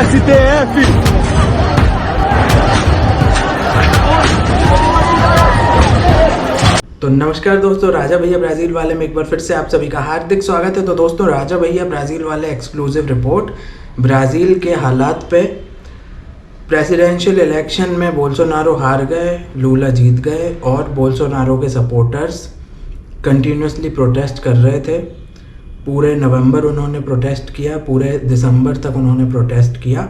STF! तो नमस्कार दोस्तों, राजा भैया ब्राज़ील वाले में एक बार फिर से आप सभी का हार्दिक स्वागत है। तो दोस्तों, राजा भैया ब्राज़ील वाले एक्सक्लूसिव रिपोर्ट ब्राज़ील के हालात पे। प्रेसिडेंशियल इलेक्शन में बोल्सोनारो हार गए, लूला जीत गए और बोल्सोनारो के सपोर्टर्स कंटिन्यूसली प्रोटेस्ट कर रहे थे। पूरे नवंबर उन्होंने प्रोटेस्ट किया, पूरे दिसंबर तक उन्होंने प्रोटेस्ट किया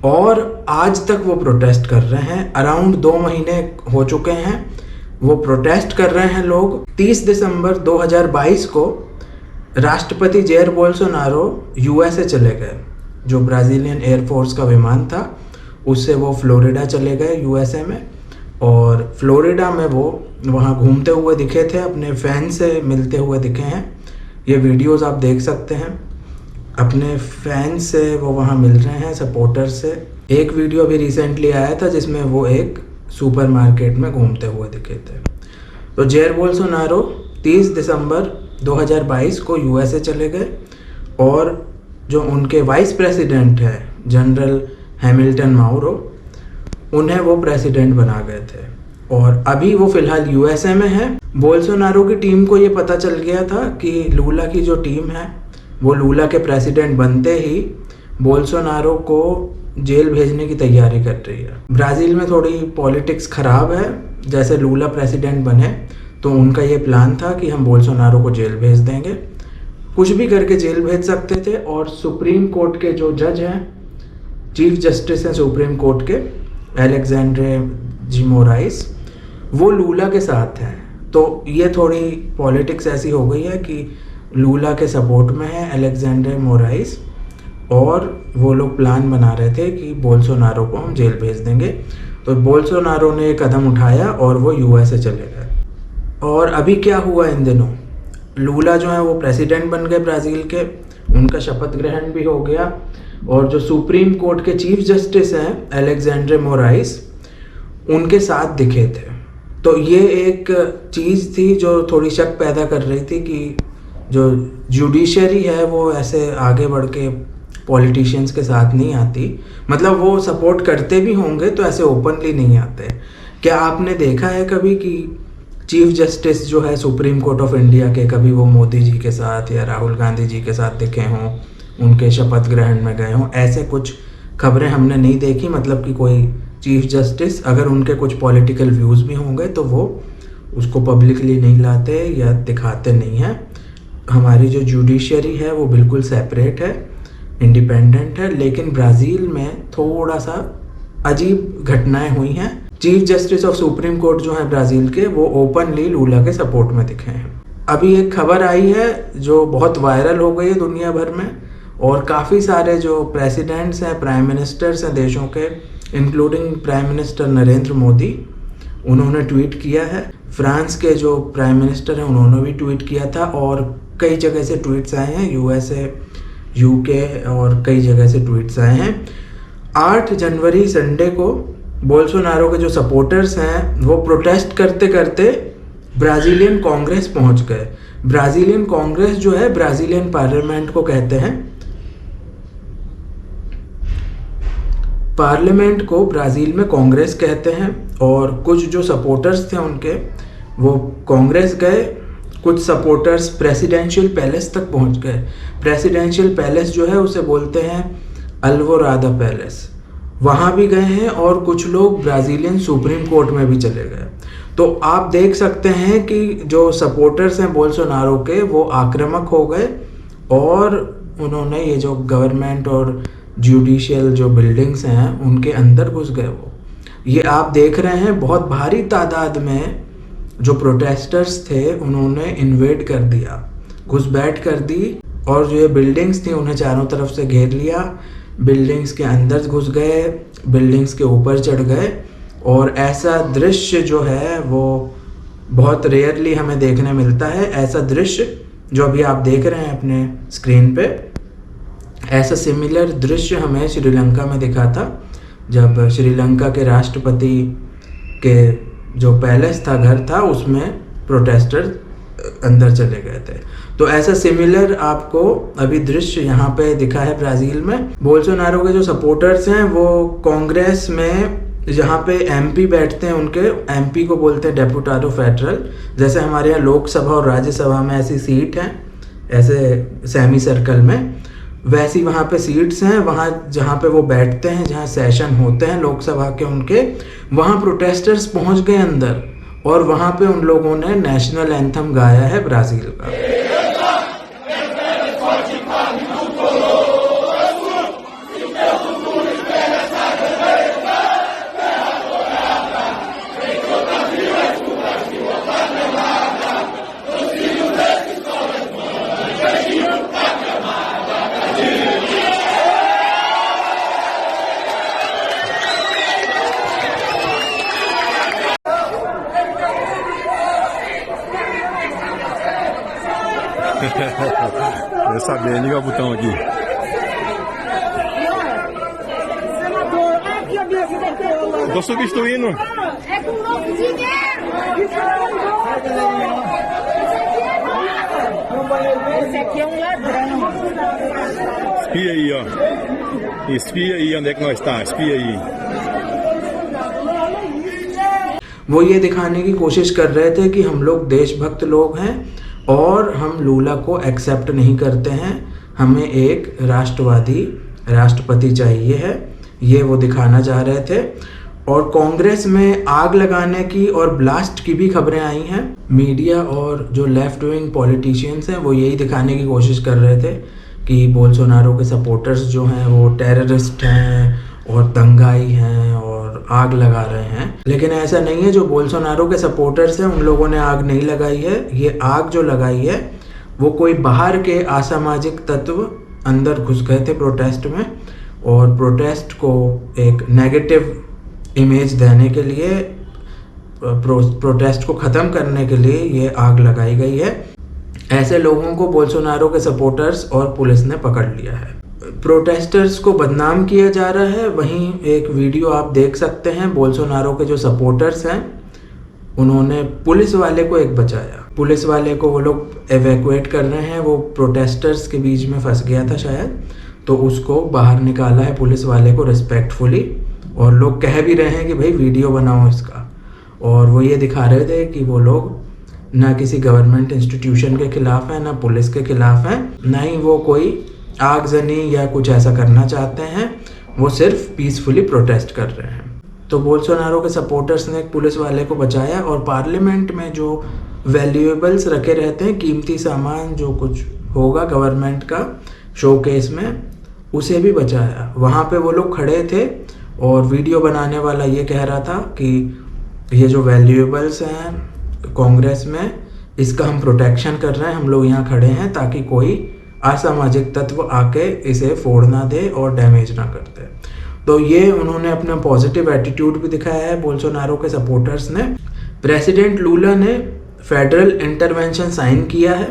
और आज तक वो प्रोटेस्ट कर रहे हैं। अराउंड 2 महीने हो चुके हैं वो प्रोटेस्ट कर रहे हैं लोग। 30 दिसंबर 2022 को राष्ट्रपति जेयर बोल्सोनारो यूएसए चले गए। जो ब्राज़ीलियन एयरफोर्स का विमान था उससे वो फ्लोरिडा चले गए यूएसए में, और फ्लोरिडा में वो वहाँ घूमते हुए दिखे थे, अपने फैन से मिलते हुए दिखे हैं। ये वीडियोस आप देख सकते हैं, अपने फैन से वो वहाँ मिल रहे हैं, सपोर्टर से। एक वीडियो भी रिसेंटली आया था जिसमें वो एक सुपरमार्केट में घूमते हुए दिखे थे। तो जेयर बोल्सोनारो 30 दिसंबर 2022 को यूएसए चले गए और जो उनके वाइस प्रेसिडेंट है जनरल हैमिल्टन माउरो, उन्हें वो प्रेसिडेंट बना गए थे और अभी वो फिलहाल यूएसए में है। बोल्सोनारो की टीम को ये पता चल गया था कि लूला की जो टीम है वो लूला के प्रेसिडेंट बनते ही बोल्सोनारो को जेल भेजने की तैयारी कर रही है। ब्राज़ील में थोड़ी पॉलिटिक्स ख़राब है। जैसे लूला प्रेसिडेंट बने तो उनका ये प्लान था कि हम बोल्सोनारो को जेल भेज देंगे, कुछ भी करके जेल भेज सकते थे। और सुप्रीम कोर्ट के जो जज हैं, चीफ जस्टिस हैं सुप्रीम कोर्ट के, अलेक्जेंड्रे जी मोराइस, वो लूला के साथ हैं। तो ये थोड़ी पॉलिटिक्स ऐसी हो गई है कि लूला के सपोर्ट में है अलेक्जेंड्रे मोराइस और वो लोग प्लान बना रहे थे कि बोल्सोनारो को हम जेल भेज देंगे। तो बोल्सोनारो ने एक कदम उठाया और वो यूएसए चले गए। और अभी क्या हुआ इन दिनों, लूला जो है वो प्रेसिडेंट बन गए ब्राज़ील के, उनका शपथ ग्रहण भी हो गया और जो सुप्रीम कोर्ट के चीफ जस्टिस हैं अलेक्जेंड्रे मोराइस, उनके साथ दिखे थे। तो ये एक चीज़ थी जो थोड़ी शक पैदा कर रही थी कि जो जुडिशरी है वो ऐसे आगे बढ़ के पॉलिटिशियंस के साथ नहीं आती। मतलब वो सपोर्ट करते भी होंगे तो ऐसे ओपनली नहीं आते। क्या आपने देखा है कभी कि चीफ जस्टिस जो है सुप्रीम कोर्ट ऑफ इंडिया के, कभी वो मोदी जी के साथ या राहुल गांधी जी के साथ दिखे हों, उनके शपथ ग्रहण में गए हों? ऐसे कुछ खबरें हमने नहीं देखी। मतलब कि कोई चीफ जस्टिस, अगर उनके कुछ पॉलिटिकल व्यूज़ भी होंगे तो वो उसको पब्लिकली नहीं लाते या दिखाते नहीं हैं। हमारी जो जुडिशरी है वो बिल्कुल सेपरेट है, इंडिपेंडेंट है। लेकिन ब्राज़ील में थोड़ा सा अजीब घटनाएं हुई हैं। Chief justice of supreme court जो है ब्राज़ील के, वो ओपनली लूला के सपोर्ट में दिखे हैं। अभी एक खबर आई है जो बहुत वायरल हो गई है दुनिया भर में, और काफ़ी सारे जो प्रेसिडेंट्स हैं, प्राइम मिनिस्टर्स हैं देशों के, including prime minister Narendra Modi, उन्होंने ट्वीट किया है। फ्रांस के जो प्राइम मिनिस्टर हैं उन्होंने भी ट्वीट किया था और कई जगह से ट्वीट्स आए हैं, यूएसए, यूके और कई जगह से ट्वीट्स आए हैं। 8 जनवरी संडे को बोल्सोनारो के जो सपोर्टर्स हैं वो प्रोटेस्ट करते करते ब्राज़ीलियन कांग्रेस पहुंच गए। ब्राज़ीलियन कांग्रेस जो है ब्राज़ीलियन पार्लियामेंट को कहते हैं। पार्लियामेंट को ब्राज़ील में कांग्रेस कहते हैं और कुछ जो सपोर्टर्स थे उनके वो कांग्रेस गए। कुछ सपोर्टर्स प्रेसिडेंशियल पैलेस तक पहुंच गए। प्रेसिडेंशियल पैलेस जो है उसे बोलते हैं अल्वोरादा पैलेस, वहाँ भी गए हैं। और कुछ लोग ब्राज़ीलियन सुप्रीम कोर्ट में भी चले गए। तो आप देख सकते हैं कि जो सपोर्टर्स हैं बोल्सोनारो के, वो आक्रामक हो गए और उन्होंने ये जो गवर्नमेंट और जुडिशियल जो बिल्डिंग्स हैं उनके अंदर घुस गए। वो ये आप देख रहे हैं, बहुत भारी तादाद में जो प्रोटेस्टर्स थे उन्होंने इन्वेड कर दिया, घुसपैठ कर दी, और जो ये बिल्डिंग्स थी उन्हें चारों तरफ से घेर लिया। बिल्डिंग्स के अंदर घुस गए, बिल्डिंग्स के ऊपर चढ़ गए। और ऐसा दृश्य जो है वो बहुत रेयरली हमें देखने मिलता है। ऐसा दृश्य जो अभी आप देख रहे हैं अपने स्क्रीन पे, ऐसा सिमिलर दृश्य हमें श्रीलंका में दिखा था, जब श्रीलंका के राष्ट्रपति के जो पैलेस था, घर था, उसमें प्रोटेस्टर अंदर चले गए थे। तो ऐसा सिमिलर आपको अभी दृश्य यहाँ पे दिखा है ब्राज़ील में। बोल्सोनारो के जो सपोर्टर्स हैं वो कांग्रेस में जहाँ पे एमपी बैठते हैं, उनके एमपी को बोलते हैं डेपुटाडो फेडरल। जैसे हमारे यहाँ लोकसभा और राज्यसभा में ऐसी सीट हैं, ऐसे सेमी सर्कल में, वैसी वहाँ पे सीट्स हैं। वहाँ जहाँ पे वो बैठते हैं, जहाँ सेशन होते हैं लोकसभा के उनके, वहाँ प्रोटेस्टर्स पहुँच गए अंदर और वहाँ पे उन लोगों ने नेशनल एंथम गाया है ब्राज़ील का। Eu sabia, liga o botão aqui. Tô substituindo. É com novo dinheiro! Esse aqui é um ladrão. Espia aí, ó. Espia aí onde é que nós tá. Espia aí. वो ये दिखाने की कोशिश कर रहे थे कि हम लोग देशभक्त लोग हैं और हम लूला को एक्सेप्ट नहीं करते हैं, हमें एक राष्ट्रवादी राष्ट्रपति चाहिए है, ये वो दिखाना चाह रहे थे। और कांग्रेस में आग लगाने की और ब्लास्ट की भी खबरें आई हैं। मीडिया और जो लेफ्ट विंग पॉलिटिशियंस हैं वो यही दिखाने की कोशिश कर रहे थे कि बोल्सोनारो के सपोर्टर्स जो हैं वो टेररिस्ट हैं और दंगाई हैं और आग लगा रहे हैं। लेकिन ऐसा नहीं है, जो बोल्सोनारो के सपोर्टर्स हैं उन लोगों ने आग नहीं लगाई है। ये आग जो लगाई है वो कोई बाहर के असामाजिक तत्व अंदर घुस गए थे प्रोटेस्ट में, और प्रोटेस्ट को एक नेगेटिव इमेज देने के लिए, प्रोटेस्ट को ख़त्म करने के लिए ये आग लगाई गई है। ऐसे लोगों को बोल्सोनारो के सपोर्टर्स और पुलिस ने पकड़ लिया है। प्रोटेस्टर्स को बदनाम किया जा रहा है। वहीं एक वीडियो आप देख सकते हैं, बोल्सोनारो के जो सपोर्टर्स हैं उन्होंने पुलिस वाले को एक बचाया। पुलिस वाले को वो लोग एवैक्यूएट कर रहे हैं, वो प्रोटेस्टर्स के बीच में फंस गया था शायद, तो उसको बाहर निकाला है पुलिस वाले को रिस्पेक्टफुली। और लोग कह भी रहे हैं कि भाई वीडियो बनाओ इसका। और वो ये दिखा रहे थे कि वो लोग ना किसी गवर्नमेंट इंस्टीट्यूशन के खिलाफ हैं, ना पुलिस के खिलाफ हैं, ना ही वो कोई आगजनी या कुछ ऐसा करना चाहते हैं, वो सिर्फ पीसफुली प्रोटेस्ट कर रहे हैं। तो बोल्सोनारो के सपोर्टर्स ने एक पुलिस वाले को बचाया और पार्लियामेंट में जो वैल्यूएबल्स रखे रहते हैं, कीमती सामान जो कुछ होगा गवर्नमेंट का शोकेस में, उसे भी बचाया। वहाँ पे वो लोग खड़े थे और वीडियो बनाने वाला ये कह रहा था कि ये जो वैल्यूएबल्स हैं कांग्रेस में, इसका हम प्रोटेक्शन कर रहे हैं, हम लोग यहाँ खड़े हैं ताकि कोई असामाजिक तत्व आके इसे फोड़ ना दे और डैमेज ना कर दे। तो ये उन्होंने अपना पॉजिटिव एटीट्यूड भी दिखाया है बोल्सोनारो के सपोर्टर्स ने। प्रेसिडेंट लूला ने फेडरल इंटरवेंशन साइन किया है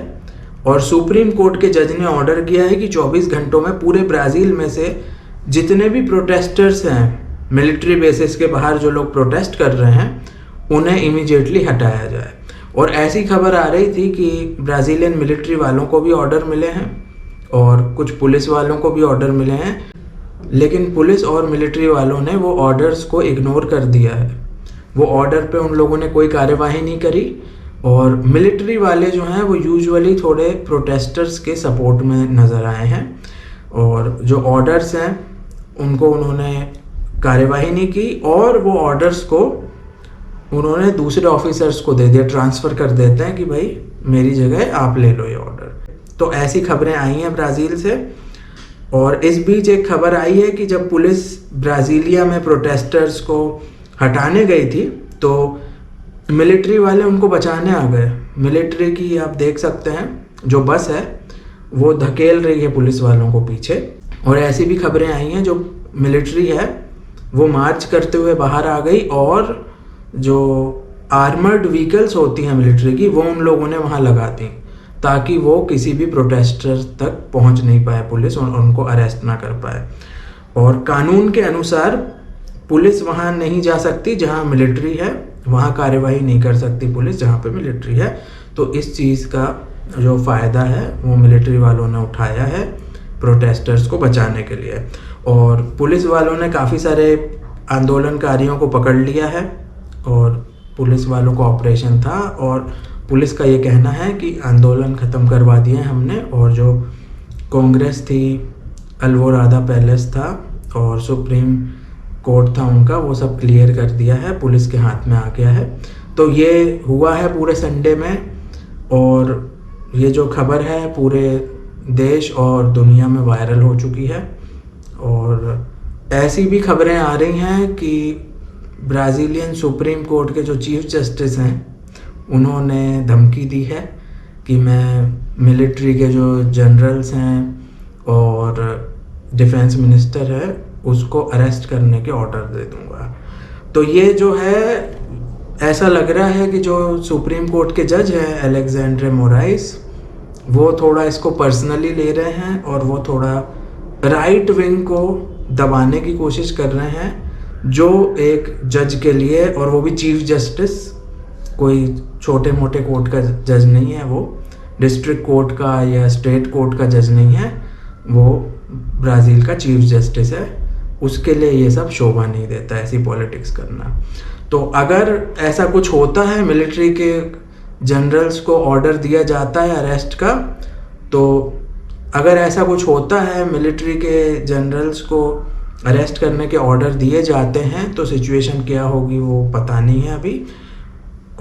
और सुप्रीम कोर्ट के जज ने ऑर्डर किया है कि 24 घंटों में पूरे ब्राज़ील में से जितने भी प्रोटेस्टर्स हैं मिलिट्री बेसिस के बाहर जो लोग प्रोटेस्ट कर रहे हैं, उन्हें इमीडिएटली हटाया जाए। और ऐसी खबर आ रही थी कि ब्राज़ीलियन मिलिट्री वालों को भी ऑर्डर मिले हैं और कुछ पुलिस वालों को भी ऑर्डर मिले हैं, लेकिन पुलिस और मिलिट्री वालों ने वो ऑर्डर्स को इग्नोर कर दिया है। वो ऑर्डर पे उन लोगों ने कोई कार्यवाही नहीं करी। और मिलिट्री वाले जो हैं वो यूजुअली थोड़े प्रोटेस्टर्स के सपोर्ट में नज़र आए हैं, और जो ऑर्डर्स हैं उनको उन्होंने कार्यवाही नहीं की और वो ऑर्डर्स को उन्होंने दूसरे ऑफिसर्स को दे दिया, ट्रांसफ़र कर देते हैं कि भाई मेरी जगह आप ले लो ये ऑर्डर। तो ऐसी खबरें आई हैं ब्राज़ील से। और इस बीच एक खबर आई है कि जब पुलिस ब्राज़ीलिया में प्रोटेस्टर्स को हटाने गई थी तो मिलिट्री वाले उनको बचाने आ गए। मिलिट्री की आप देख सकते हैं जो बस है वो धकेल रही है पुलिस वालों को पीछे। और ऐसी भी खबरें आई हैं जो मिलिट्री है वो मार्च करते हुए बाहर आ गई और जो आर्मर्ड व्हीकल्स होती हैं मिलिट्री की, वो उन लोगों ने वहाँ लगा दी ताकि वो किसी भी प्रोटेस्टर तक पहुँच नहीं पाए पुलिस और उनको अरेस्ट ना कर पाए। और कानून के अनुसार पुलिस वहाँ नहीं जा सकती जहाँ मिलिट्री है, वहाँ कार्यवाही नहीं कर सकती पुलिस जहाँ पे मिलिट्री है। तो इस चीज़ का जो फ़ायदा है वो मिलिट्री वालों ने उठाया है प्रोटेस्टर्स को बचाने के लिए। और पुलिस वालों ने काफ़ी सारे आंदोलनकारियों को पकड़ लिया है और पुलिस वालों का ऑपरेशन था और पुलिस का ये कहना है कि आंदोलन ख़त्म करवा दिए हमने और जो कांग्रेस थी, अल्वोरादा पैलेस था और सुप्रीम कोर्ट था उनका, वो सब क्लियर कर दिया है, पुलिस के हाथ में आ गया है। तो ये हुआ है पूरे संडे में और ये जो खबर है पूरे देश और दुनिया में वायरल हो चुकी है। और ऐसी भी खबरें आ रही हैं कि ब्राज़ीलियन सुप्रीम कोर्ट के जो चीफ जस्टिस हैं उन्होंने धमकी दी है कि मैं मिलिट्री के जो जनरल्स हैं और डिफेंस मिनिस्टर है उसको अरेस्ट करने के ऑर्डर दे दूंगा। तो ये जो है ऐसा लग रहा है कि जो सुप्रीम कोर्ट के जज हैं अलेक्जेंड्रे मोराइस, वो थोड़ा इसको पर्सनली ले रहे हैं और वो थोड़ा राइट विंग को दबाने की कोशिश कर रहे हैं जो एक जज के लिए, और वो भी चीफ जस्टिस, कोई छोटे मोटे कोर्ट का जज नहीं है, वो डिस्ट्रिक्ट कोर्ट का या स्टेट कोर्ट का जज नहीं है, वो ब्राज़ील का चीफ जस्टिस है। उसके लिए ये सब शोभा नहीं देता ऐसी पॉलिटिक्स करना। तो अगर ऐसा कुछ होता है, मिलिट्री के जनरल्स को ऑर्डर दिया जाता है अरेस्ट का, तो अगर ऐसा कुछ होता है, मिलिट्री के जनरल्स को अरेस्ट करने के ऑर्डर दिए जाते हैं, तो सिचुएशन क्या होगी वो पता नहीं है अभी।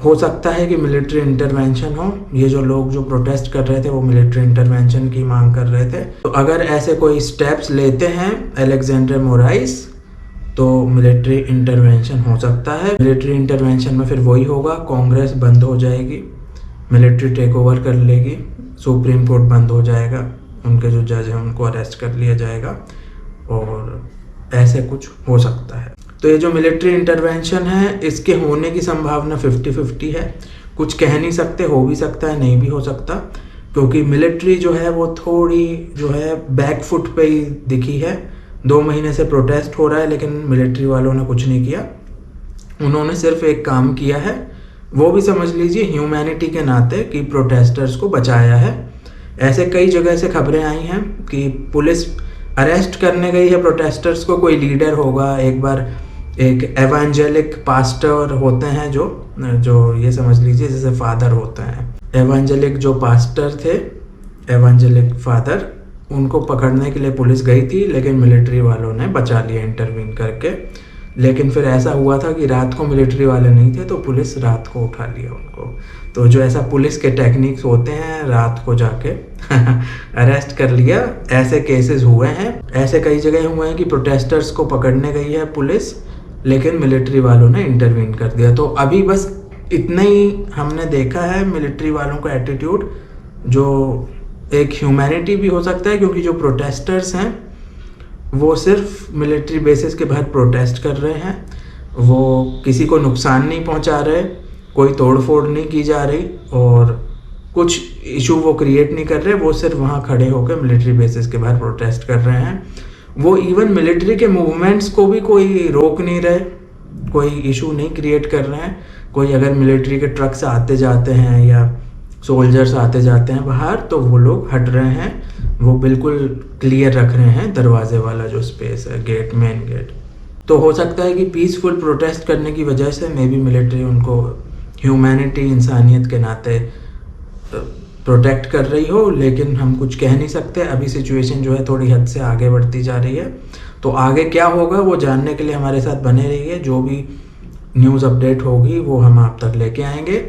हो सकता है कि मिलिट्री इंटरवेंशन हो। ये जो लोग जो प्रोटेस्ट कर रहे थे वो मिलिट्री इंटरवेंशन की मांग कर रहे थे। तो अगर ऐसे कोई स्टेप्स लेते हैं अलेक्जेंडर मोराइस तो मिलिट्री इंटरवेंशन हो सकता है। मिलिट्री इंटरवेंशन में फिर वही होगा, कांग्रेस बंद हो जाएगी, मिलिट्री टेक ओवर कर लेगी, सुप्रीम कोर्ट बंद हो जाएगा, उनके जो जज हैं उनको अरेस्ट कर लिया जाएगा और ऐसे कुछ हो सकता है। तो ये जो मिलिट्री इंटरवेंशन है इसके होने की संभावना 50-50 है। कुछ कह नहीं सकते, हो भी सकता है, नहीं भी हो सकता, क्योंकि मिलिट्री जो है वो थोड़ी जो है बैक फुट पे ही दिखी है। 2 महीने से प्रोटेस्ट हो रहा है लेकिन मिलिट्री वालों ने कुछ नहीं किया। उन्होंने सिर्फ एक काम किया है, वो भी समझ लीजिए ह्यूमैनिटी के नाते, कि प्रोटेस्टर्स को बचाया है। ऐसे कई जगह से खबरें आई हैं कि पुलिस अरेस्ट करने गई है प्रोटेस्टर्स को, कोई लीडर होगा। एक बार एक एवेंजेलिक पास्टर होते हैं जो ये समझ लीजिए जैसे फादर होते हैं, एवेंजेलिक जो पास्टर थे, एवेंजेलिक फादर, उनको पकड़ने के लिए पुलिस गई थी लेकिन मिलिट्री वालों ने बचा लिया इंटरवीन करके। लेकिन फिर ऐसा हुआ था कि रात को मिलिट्री वाले नहीं थे तो पुलिस रात को उठा लिया उनको। तो जो ऐसा पुलिस के टेक्निक्स होते हैं, रात को जाके अरेस्ट कर लिया, ऐसे केसेस हुए हैं। ऐसे कई जगह हुए हैं कि प्रोटेस्टर्स को पकड़ने गई है पुलिस लेकिन मिलिट्री वालों ने इंटरवीन कर दिया। तो अभी बस इतना ही हमने देखा है मिलिट्री वालों का एटीट्यूड, जो एक ह्यूमैनिटी भी हो सकता है, क्योंकि जो प्रोटेस्टर्स हैं वो सिर्फ मिलिट्री बेसिस के बाहर प्रोटेस्ट कर रहे हैं, वो किसी को नुकसान नहीं पहुंचा रहे, कोई तोड़फोड़ नहीं की जा रही और कुछ इशू वो क्रिएट नहीं कर रहे, वो सिर्फ वहाँ खड़े होकर मिलिट्री बेसिस के बाहर प्रोटेस्ट कर रहे हैं। वो इवन मिलिट्री के मूवमेंट्स को भी कोई रोक नहीं रहे, कोई इशू नहीं क्रिएट कर रहे हैं। कोई अगर मिलिट्री के ट्रक्स आते जाते हैं या सोल्जर्स आते जाते हैं बाहर तो वो लोग हट रहे हैं, वो बिल्कुल क्लियर रख रहे हैं दरवाजे वाला जो स्पेस है, गेट, मेन गेट। तो हो सकता है कि पीसफुल प्रोटेस्ट करने की वजह से मे बी मिलिट्री उनको ह्यूमैनिटी, इंसानियत के नाते प्रोटेक्ट कर रही हो, लेकिन हम कुछ कह नहीं सकते। अभी सिचुएशन जो है थोड़ी हद से आगे बढ़ती जा रही है। तो आगे क्या होगा वो जानने के लिए हमारे साथ बने रहिए। जो भी न्यूज़ अपडेट होगी वो हम आप तक लेके आएंगे।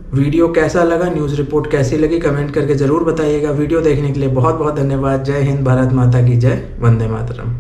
वीडियो कैसा लगा, न्यूज़ रिपोर्ट कैसी लगी, कमेंट करके ज़रूर बताइएगा। वीडियो देखने के लिए बहुत बहुत धन्यवाद। जय हिंद, भारत माता की जय, वंदे मातरम।